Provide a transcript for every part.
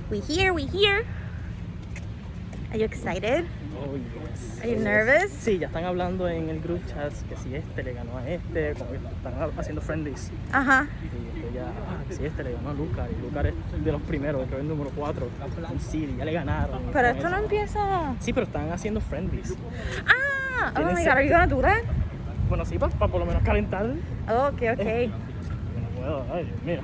We here. Are you excited? Oh, yes. Are you nervous? Sí, ya están hablando en el group chat que si este le ganó a este, como que están haciendo friendlies. Ajá. Y esto ya, que si este le ganó a Lucar, y Lucar es de los primeros, creo que es el número 4 en City, ya le ganaron. Pero esto no empieza. Sí, pero están haciendo friendlies. Ah, oh my Tienen god, are you gonna do that? Bueno, sí, para por lo menos calentar. Oh, okay. No puedo, ay, Dios mío.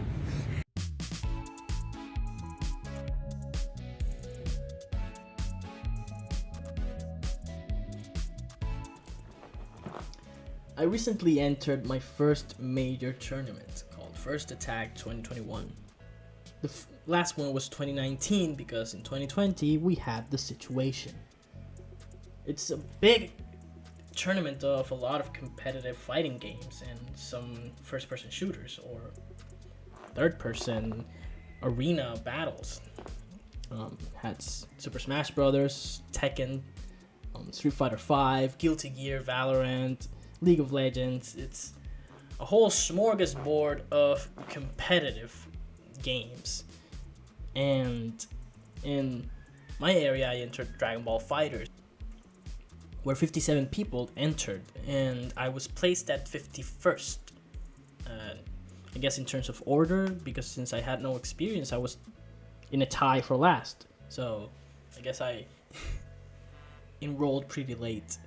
I recently entered my first major tournament called FirstAttack 2021. The last one was 2019 because in 2020 we had the situation. It's a big tournament of a lot of competitive fighting games and some first-person shooters or third-person arena battles. Had Super Smash Brothers, Tekken, Street Fighter V, Guilty Gear, Valorant, League of Legends. It's a whole smorgasbord of competitive games. And in my area, I entered Dragon Ball FighterZ, where 57 people entered, and I was placed at 51st. I guess in terms of order, because since I had no experience, I was in a tie for last. So I guess I enrolled pretty late.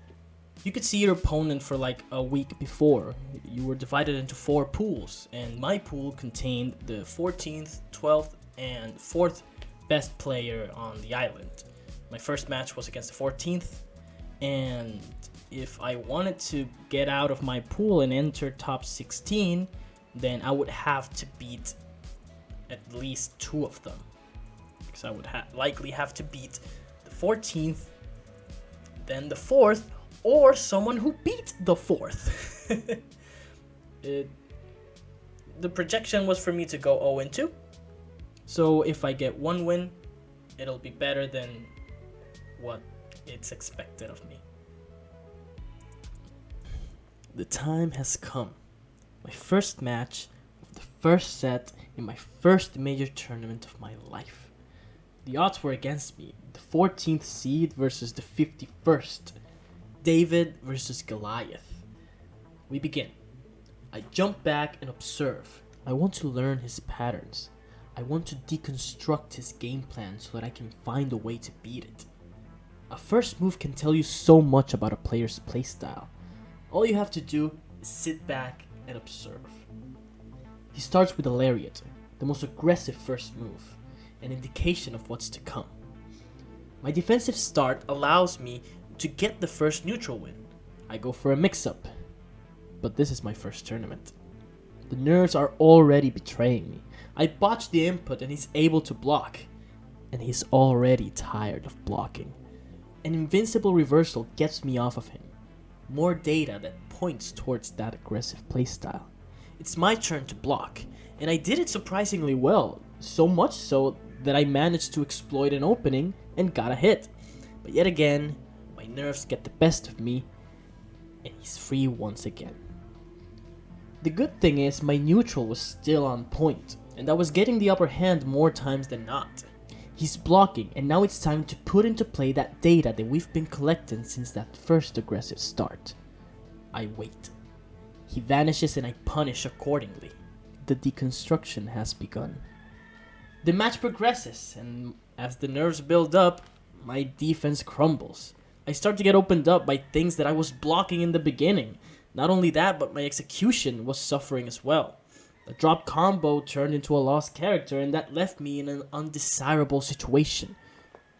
You could see your opponent for like a week before. You were divided into 4 pools, and my pool contained the 14th, 12th, and 4th best player on the island. My first match was against the 14th, and if I wanted to get out of my pool and enter top 16, then I would have to beat at least 2 of them. Because I would likely have to beat the 14th, then the 4th, or someone who beat the 4th. The projection was for me to go 0-2. So if I get 1 win, it'll be better than what it's expected of me. The time has come. My first match of the first set in my first major tournament of my life. The odds were against me. The 14th seed versus the 51st. David versus Goliath. We begin. I jump back and observe. I want to learn his patterns. I want to deconstruct his game plan so that I can find a way to beat it. A first move can tell you so much about a player's playstyle. All you have to do is sit back and observe. He starts with a lariat, the most aggressive first move, an indication of what's to come. My defensive start allows me to get the first neutral win. I go for a mix-up, but this is my first tournament. The nerves are already betraying me. I botch the input and he's able to block, and he's already tired of blocking. An invincible reversal gets me off of him. More data that points towards that aggressive playstyle. It's my turn to block, and I did it surprisingly well, so much so that I managed to exploit an opening and got a hit. But yet again, my nerves get the best of me, and he's free once again. The good thing is my neutral was still on point, and I was getting the upper hand more times than not. He's blocking, and now it's time to put into play that data that we've been collecting since that first aggressive start. I wait. He vanishes and I punish accordingly. The deconstruction has begun. The match progresses, and as the nerves build up, my defense crumbles. I start to get opened up by things that I was blocking in the beginning. Not only that, but my execution was suffering as well. The drop combo turned into a lost character, and that left me in an undesirable situation.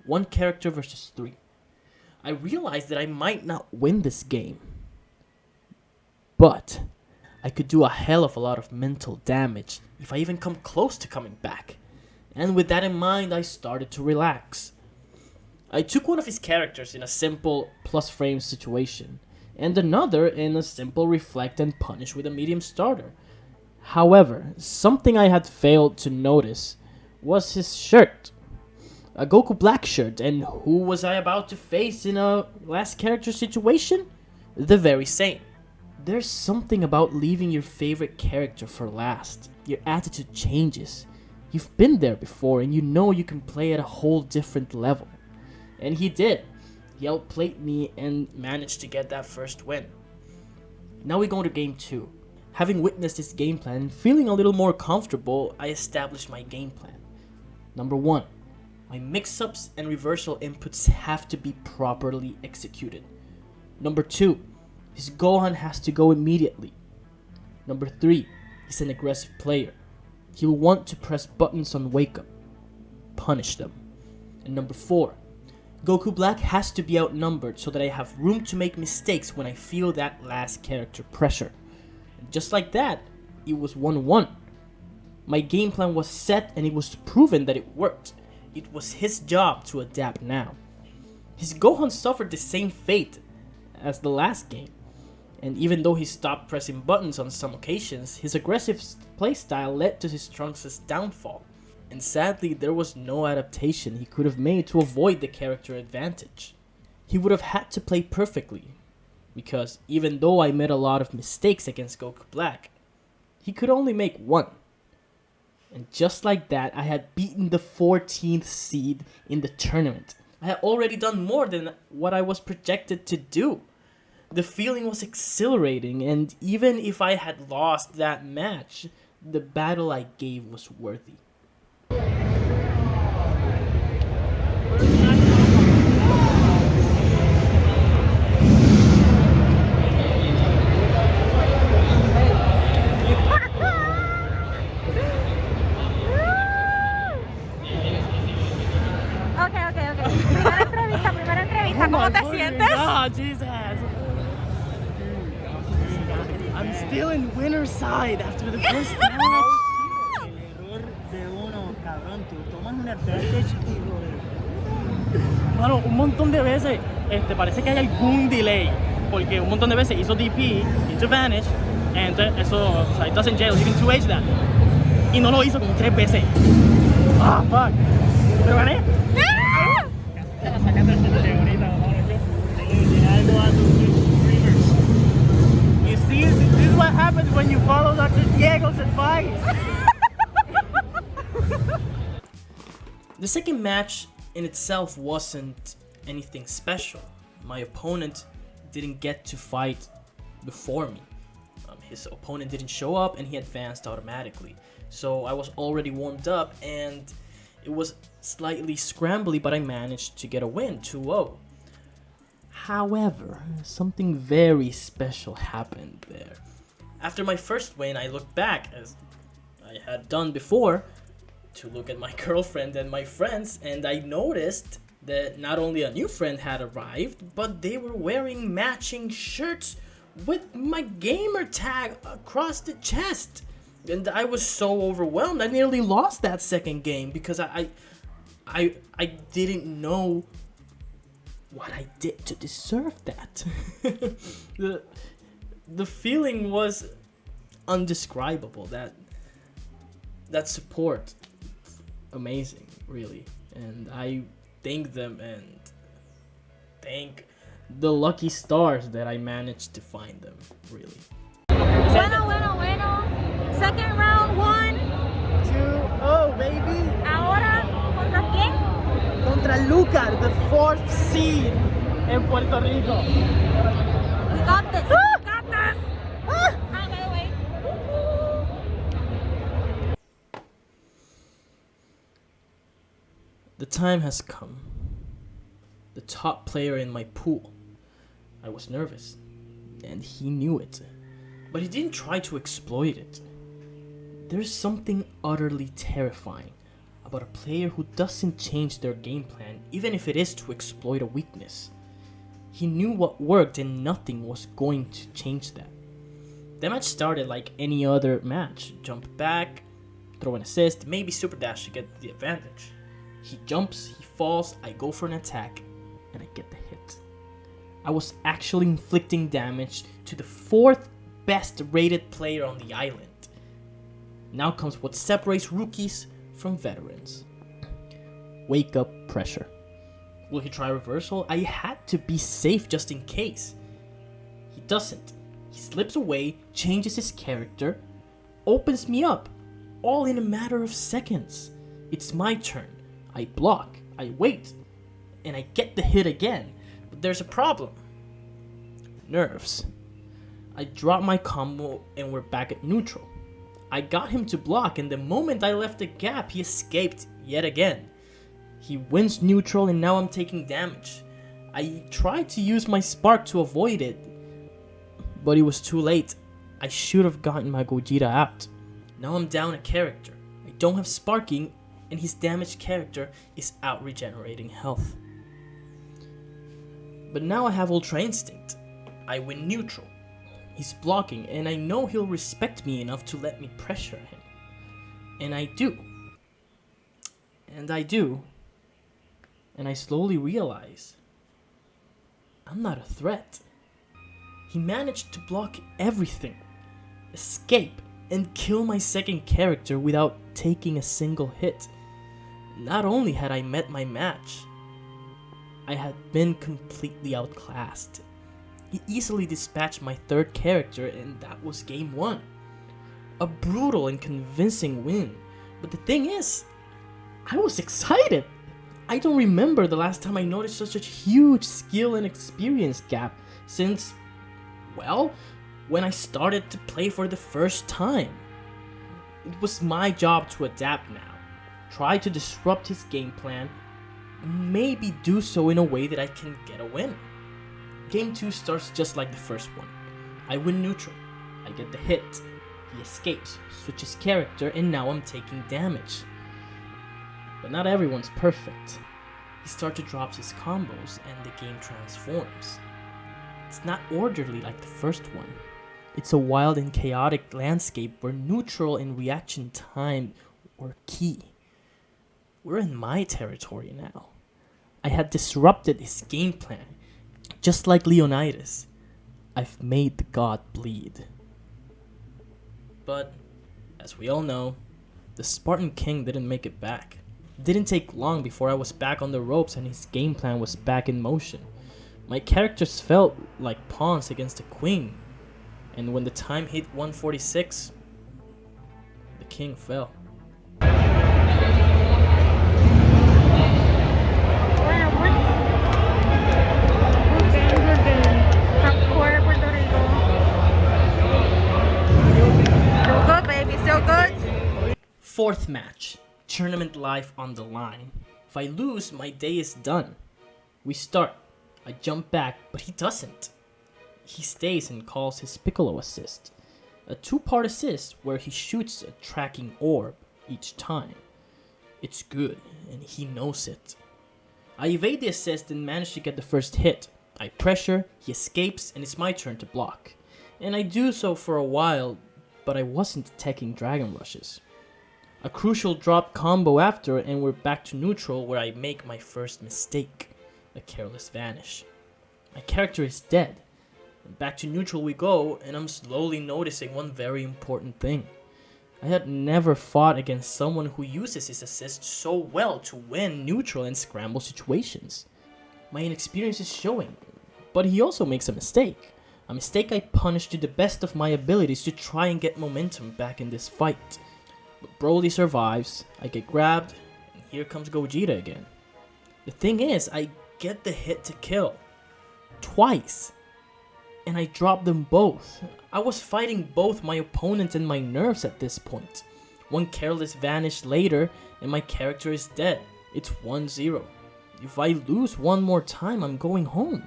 1 character versus 3. I realized that I might not win this game, but I could do a hell of a lot of mental damage if I even come close to coming back. And with that in mind, I started to relax. I took one of his characters in a simple plus frame situation, and another in a simple reflect and punish with a medium starter. However, something I had failed to notice was his shirt. A Goku Black shirt, and who was I about to face in a last character situation? The very same. There's something about leaving your favorite character for last. Your attitude changes. You've been there before and you know you can play at a whole different level. And he did. He outplayed me and managed to get that first win. Now we go to game 2. Having witnessed this game plan and feeling a little more comfortable, I established my game plan. Number 1, my mix-ups and reversal inputs have to be properly executed. Number 2, his Gohan has to go immediately. Number 3, he's an aggressive player. He'll want to press buttons on wake up. Punish them. And number 4, Goku Black has to be outnumbered so that I have room to make mistakes when I feel that last character pressure. And just like that, it was 1-1. My game plan was set and it was proven that it worked. It was his job to adapt now. His Gohan suffered the same fate as the last game. And even though he stopped pressing buttons on some occasions, his aggressive playstyle led to his Trunks' downfall. And sadly, there was no adaptation he could have made to avoid the character advantage. He would have had to play perfectly, because even though I made a lot of mistakes against Goku Black, he could only make one. And just like that, I had beaten the 14th seed in the tournament. I had already done more than what I was projected to do. The feeling was exhilarating, and even if I had lost that match, the battle I gave was worthy. Ok. Primera entrevista, ¿cómo te sientes? Oh, Jesus. I'm still in winner's side after the first match. El error de uno, cabrón, tú tomas un advantage y Mano, un montón de veces parece que hay algún delay, porque un montón de veces hizo DP into Vanish, entonces eso, o sea, it doesn't jail, you can 2H that. Y no lo hizo como 3 veces. Ah, fuck. Pero gané. te la sacas del ahorita, vamos, yo algo a tus streamers. You see, this is what happens when you follow Dr. Diego's advice. The second match in itself wasn't anything special. My opponent didn't get to fight before me. His opponent didn't show up and he advanced automatically. So I was already warmed up and it was slightly scrambly, but I managed to get a win, 2-0. However, something very special happened there. After my first win, I looked back, as I had done before, to look at my girlfriend and my friends, and I noticed that not only a new friend had arrived, but they were wearing matching shirts with my gamer tag across the chest. And I was so overwhelmed, I nearly lost that second game because I didn't know what I did to deserve that. The feeling was undescribable. That support, amazing, really. And I thank them and thank the lucky stars that I managed to find them, really. Bueno. Second round, 2-0, baby. ahora, ¿contra quién? Contra Lucar, the 4th seed en Puerto Rico. We got this. We got this. By the way. The time has come. The top player in my pool. I was nervous, and he knew it, but he didn't try to exploit it. There's something utterly terrifying about a player who doesn't change their game plan, even if it is to exploit a weakness. He knew what worked and nothing was going to change that. The match started like any other match. Jump back, throw an assist, maybe super dash to get the advantage. He jumps, he falls, I go for an attack, and I get the hit. I was actually inflicting damage to the 4th best rated player on the island. Now comes what separates rookies from veterans. Wake up pressure. Will he try reversal? I had to be safe just in case. He doesn't. He slips away, changes his character, opens me up, all in a matter of seconds. It's my turn. I block, I wait, and I get the hit again. But there's a problem. Nerves. I drop my combo and we're back at neutral. I got him to block, and the moment I left the gap, he escaped yet again. He wins neutral, and now I'm taking damage. I tried to use my spark to avoid it, but it was too late. I should have gotten my Gogeta out. Now I'm down a character. I don't have sparking, and his damaged character is out regenerating health. But now I have Ultra Instinct. I win neutral. He's blocking, and I know he'll respect me enough to let me pressure him. And I do. And I do. And I slowly realize I'm not a threat. He managed to block everything, escape, and kill my second character without taking a single hit. Not only had I met my match, I had been completely outclassed. He easily dispatched my third character, and that was game 1. A brutal and convincing win. But the thing is, I was excited. I don't remember the last time I noticed such a huge skill and experience gap since, well, when I started to play for the first time. It was my job to adapt now, try to disrupt his game plan, maybe do so in a way that I can get a win. Game 2 starts just like the first one. I win neutral, I get the hit, he escapes, switches character, and now I'm taking damage. But not everyone's perfect. He starts to drop his combos and the game transforms. It's not orderly like the first one. It's a wild and chaotic landscape where neutral and reaction time were key. We're in my territory now. I had disrupted his game plan. Just like Leonidas, I've made the god bleed. But, as we all know, the Spartan King didn't make it back. It didn't take long before I was back on the ropes and his game plan was back in motion. My characters felt like pawns against a queen, and when the time hit 146, the king fell. Fourth match, tournament life on the line. If I lose, my day is done. We start. I jump back, but he doesn't. He stays and calls his Piccolo assist. A 2-part assist where he shoots a tracking orb each time. It's good, and he knows it. I evade the assist and manage to get the first hit. I pressure, he escapes, and it's my turn to block. And I do so for a while, but I wasn't teching Dragon Rushes. A crucial drop combo after, and we're back to neutral where I make my first mistake, a careless vanish. My character is dead. And back to neutral we go, and I'm slowly noticing one very important thing. I had never fought against someone who uses his assist so well to win neutral and scramble situations. My inexperience is showing, but he also makes a mistake I punish to the best of my abilities to try and get momentum back in this fight. But Broly survives, I get grabbed, and here comes Gogeta again. The thing is, I get the hit to kill. Twice. And I drop them both. I was fighting both my opponent and my nerves at this point. One careless vanish later, and my character is dead. It's 1-0. If I lose one more time, I'm going home.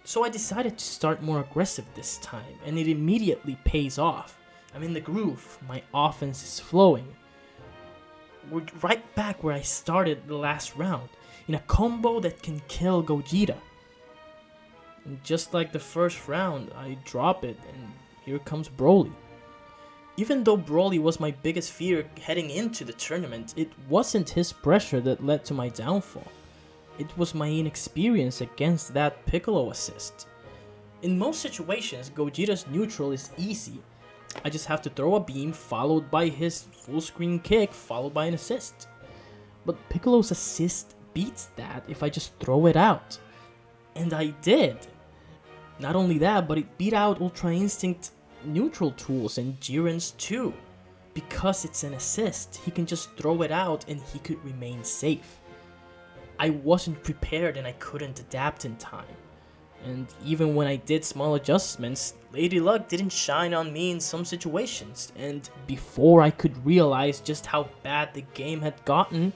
So I decided to start more aggressive this time, and it immediately pays off. I'm in the groove, my offense is flowing. We're right back where I started the last round, in a combo that can kill Gogeta. And just like the first round, I drop it, and here comes Broly. Even though Broly was my biggest fear heading into the tournament, it wasn't his pressure that led to my downfall. It was my inexperience against that Piccolo assist. In most situations, Gogeta's neutral is easy. I just have to throw a beam followed by his full screen kick followed by an assist. But Piccolo's assist beats that if I just throw it out. And I did. Not only that, but it beat out Ultra Instinct neutral tools and Jiren's too. because it's an assist, he can just throw it out and he could remain safe. I wasn't prepared and I couldn't adapt in time. And even when I did small adjustments, Lady Luck didn't shine on me in some situations. And before I could realize just how bad the game had gotten,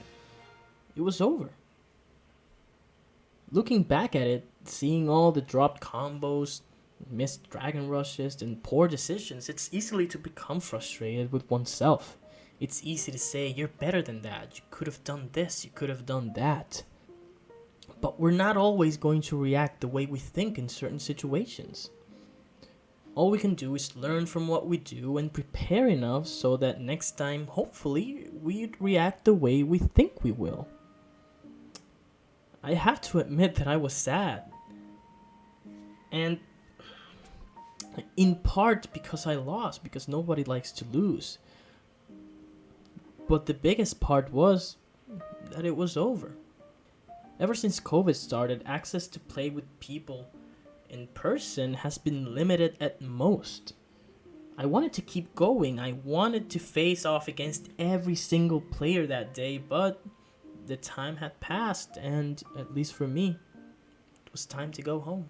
it was over. Looking back at it, seeing all the dropped combos, missed dragon rushes, and poor decisions, it's easily to become frustrated with oneself. It's easy to say, you're better than that, you could have done this, you could have done that. But we're not always going to react the way we think in certain situations. All we can do is learn from what we do and prepare enough so that next time, hopefully, we react the way we think we will. I have to admit that I was sad. And in part because I lost, because nobody likes to lose. But the biggest part was that it was over. Ever since COVID started, access to play with people in person has been limited at most. I wanted to keep going. I wanted to face off against every single player that day, but the time had passed, and at least for me, it was time to go home.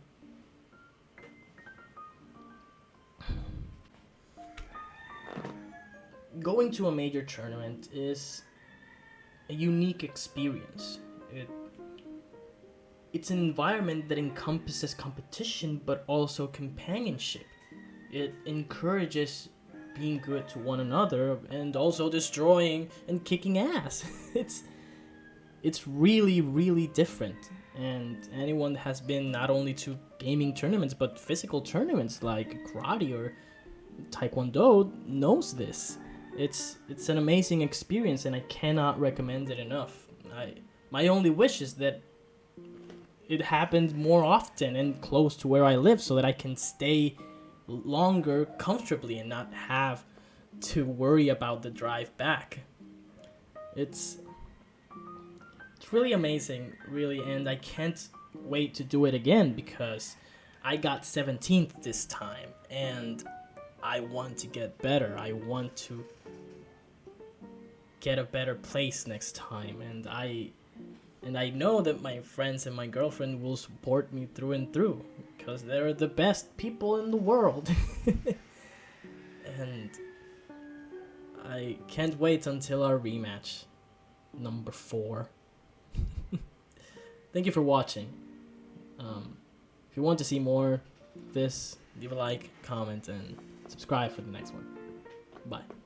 Going to a major tournament is a unique experience. It's an environment that encompasses competition but also companionship. It encourages being good to one another and also destroying and kicking ass. It's really, really different. And anyone that has been not only to gaming tournaments but physical tournaments like karate or taekwondo knows this. It's an amazing experience and I cannot recommend it enough. My only wish is that it happened more often and close to where I live so that I can stay longer comfortably and not have to worry about the drive back. It's really amazing, really, and I can't wait to do it again because I got 17th this time and I want to get better. I want to get a better place next time, and I know that my friends and my girlfriend will support me through and through because they're the best people in the world. And I can't wait until our rematch, number 4. Thank you for watching. If you want to see more of this, leave a like, comment, and subscribe for the next one. Bye.